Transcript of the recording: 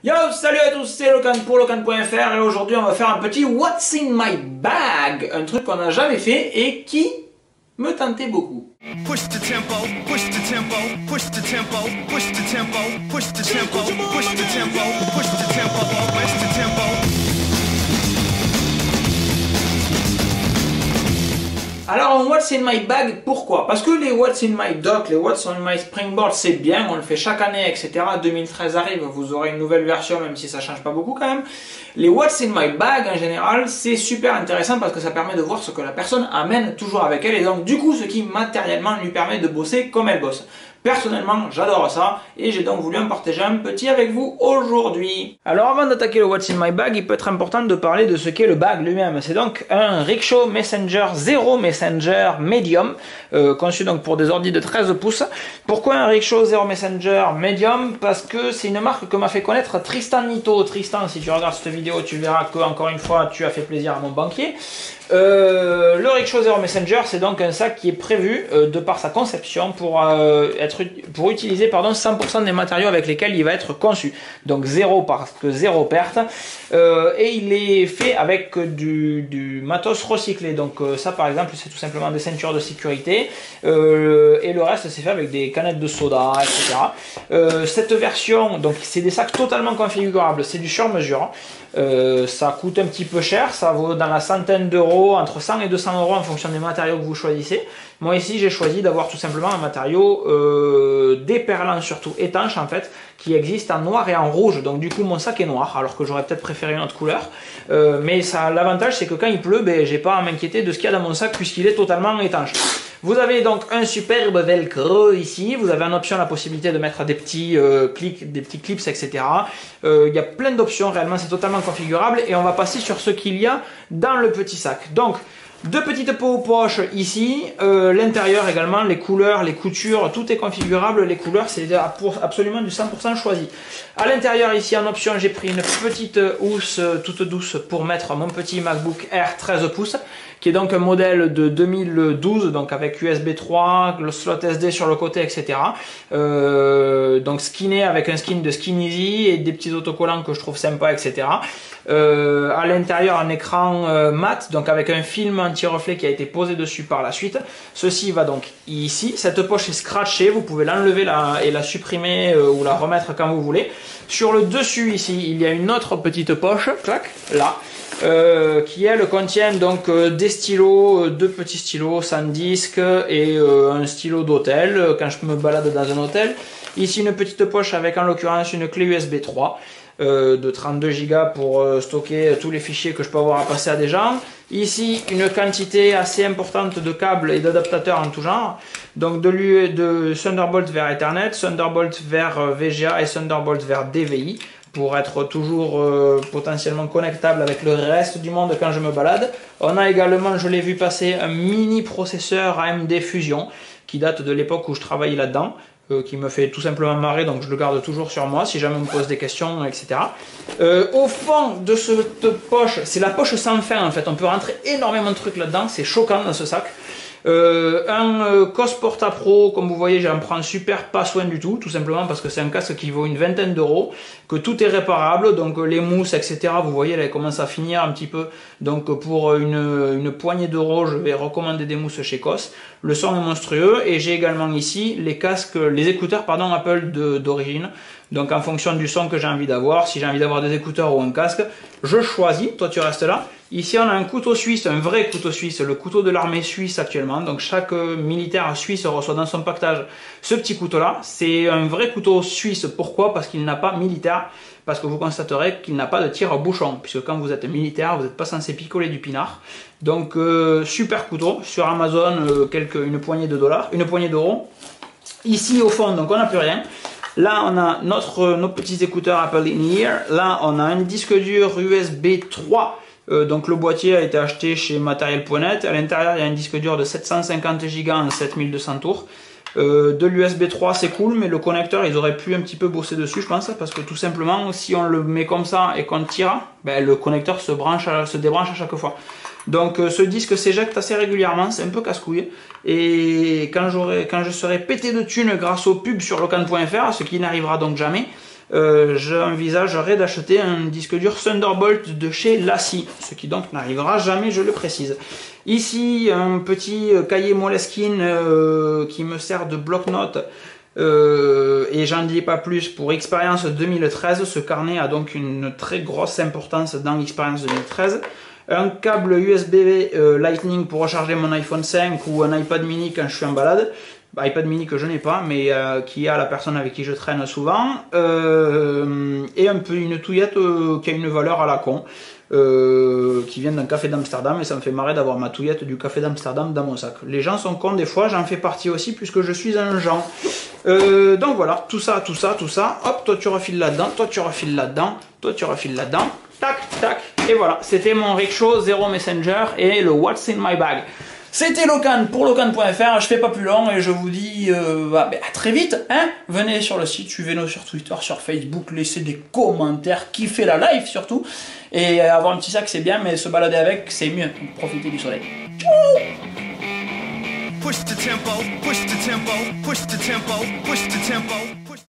Yo, salut à tous, c'est Locan pour Locan.fr et aujourd'hui on va faire un petit What's in my bag, un truc qu'on n'a jamais fait et qui me tentait beaucoup. Push the tempo, push the tempo, push the tempo, push the tempo, push the tempo, push the tempo, push the tempo, push the tempo. Alors, What's in my bag, pourquoi? Parce que les What's in my dock, les What's on my springboard, c'est bien, on le fait chaque année, etc. 2013 arrive, vous aurez une nouvelle version, même si ça change pas beaucoup quand même. Les What's in my bag, en général, c'est super intéressant parce que ça permet de voir ce que la personne amène toujours avec elle et donc, du coup, ce qui matériellement lui permet de bosser comme elle bosse. Personnellement, j'adore ça et j'ai donc voulu en partager un petit avec vous aujourd'hui. Alors avant d'attaquer le What's in my bag, il peut être important de parler de ce qu'est le bag lui-même. C'est donc un Rickshaw Messenger Zero Messenger Medium, conçu donc pour des ordi de 13 pouces. Pourquoi un Rickshaw Zero Messenger Medium? Parce que c'est une marque que m'a fait connaître Tristan Nito. Tristan, si tu regardes cette vidéo, tu verras que encore une fois, tu as fait plaisir à mon banquier. Le Rickshaw Zero Messenger, c'est donc un sac qui est prévu de par sa conception pour utiliser 100% des matériaux avec lesquels il va être conçu. Donc zéro parce que zéro perte. Et il est fait avec du matos recyclé. Donc ça par exemple c'est tout simplement des ceintures de sécurité. Et le reste c'est fait avec des canettes de soda, etc. Cette version, donc c'est des sacs totalement configurables, c'est du sur mesure. Ça coûte un petit peu cher, ça vaut dans la centaine d'euros, entre 100 et 200 euros en fonction des matériaux que vous choisissez. Moi ici j'ai choisi d'avoir tout simplement un matériau déperlant, surtout étanche en fait, qui existe en noir et en rouge. Donc du coup mon sac est noir alors que j'aurais peut-être préféré une autre couleur. Mais l'avantage c'est que quand il pleut, j'ai pas à m'inquiéter de ce qu'il y a dans mon sac puisqu'il est totalement étanche. Vous avez donc un superbe velcro ici, vous avez en option la possibilité de mettre des petits clips, etc. Il y a plein d'options, réellement c'est totalement configurable et on va passer sur ce qu'il y a dans le petit sac. Donc, deux petites poches ici, l'intérieur également, les couleurs, les coutures, tout est configurable, les couleurs c'est absolument du 100% choisi. À l'intérieur ici en option j'ai pris une petite housse toute douce pour mettre mon petit MacBook Air 13 pouces qui est donc un modèle de 2012 donc avec USB 3, le slot SD sur le côté etc. Donc skinné avec un skin de Skin Easy et des petits autocollants que je trouve sympa etc. À l'intérieur un écran mat donc avec un film anti-reflet qui a été posé dessus par la suite. Ceci va donc ici, cette poche est scratchée, vous pouvez l'enlever et la supprimer ou la remettre quand vous voulez. Sur le dessus ici il y a une autre petite poche, clac, là. Qui elle contient donc des stylos, deux petits stylos sans disque et un stylo d'hôtel quand je me balade dans un hôtel. Ici une petite poche avec en l'occurrence une clé USB 3 de 32 Go pour stocker tous les fichiers que je peux avoir à passer à des gens. Ici une quantité assez importante de câbles et d'adaptateurs en tout genre. Donc de Thunderbolt vers Ethernet, Thunderbolt vers VGA et Thunderbolt vers DVI. Pour être toujours potentiellement connectable avec le reste du monde quand je me balade. On a également, je l'ai vu passer, un mini processeur AMD Fusion qui date de l'époque où je travaillais là-dedans, qui me fait tout simplement marrer, donc je le garde toujours sur moi si jamais on me pose des questions, etc. Au fond de cette poche, c'est la poche sans fin en fait, on peut rentrer énormément de trucs là-dedans, c'est choquant dans ce sac. Un COS Porta Pro, comme vous voyez j'en prends super pas soin du tout simplement parce que c'est un casque qui vaut une vingtaine d'euros, que tout est réparable, donc les mousses etc, vous voyez là elles commencent à finir un petit peu, donc pour une poignée d'euros je vais recommander des mousses chez COS. Le son est monstrueux et j'ai également ici les écouteurs Apple d'origine. Donc en fonction du son que j'ai envie d'avoir, si j'ai envie d'avoir des écouteurs ou un casque, je choisis, toi tu restes là. Ici on a un couteau suisse, un vrai couteau suisse, le couteau de l'armée suisse actuellement. Donc chaque militaire suisse reçoit dans son pactage ce petit couteau là. C'est un vrai couteau suisse, pourquoi? Parce qu'il n'a pas militaire, parce que vous constaterez qu'il n'a pas de tir au bouchon. Puisque quand vous êtes militaire, vous n'êtes pas censé picoler du pinard. Donc super couteau, sur Amazon une poignée d'euros. Ici au fond, donc on n'a plus rien. Là, on a nos petits écouteurs Apple In-Ear. Là, on a un disque dur USB 3. Donc le boîtier a été acheté chez Material.net. À l'intérieur, il y a un disque dur de 750 Go en 7200 tours. De l'USB 3, c'est cool, mais le connecteur, ils auraient pu un petit peu bosser dessus, je pense, parce que tout simplement, si on le met comme ça et qu'on tire, le connecteur se débranche à chaque fois. Donc ce disque s'éjecte assez régulièrement, c'est un peu casse-couille. Et quand je serai pété de thunes grâce aux pubs sur Locan.fr, ce qui n'arrivera donc jamais, j'envisagerais d'acheter un disque dur Thunderbolt de chez LaCie, ce qui donc n'arrivera jamais, je le précise. Ici, un petit cahier Moleskine qui me sert de bloc-notes. Et j'en dis pas plus pour Expérience 2013. Ce carnet a donc une très grosse importance dans Expérience 2013. Un câble USB Lightning pour recharger mon iPhone 5 ou un iPad mini quand je suis en balade. iPad mini que je n'ai pas, mais qui a la personne avec qui je traîne souvent. Et un peu une touillette qui a une valeur à la con. Qui vient d'un café d'Amsterdam, et ça me fait marrer d'avoir ma touillette du café d'Amsterdam dans mon sac. Les gens sont cons des fois, j'en fais partie aussi puisque je suis un Jean. Donc voilà, tout ça, hop, toi tu refiles là-dedans, toi tu refiles là-dedans, toi tu refiles là-dedans, tac, tac, et voilà, c'était mon rickshaw, zéro messenger et le What's in my bag. C'était Locan pour Locan.fr, je fais pas plus long et je vous dis à très vite, hein. Venez sur le site, suivez-nous sur Twitter, sur Facebook, laissez des commentaires, kiffez la live surtout. Et avoir un petit sac c'est bien, mais se balader avec c'est mieux, donc profitez du soleil. Ciao. Push the tempo, push the tempo, push the tempo, push the tempo.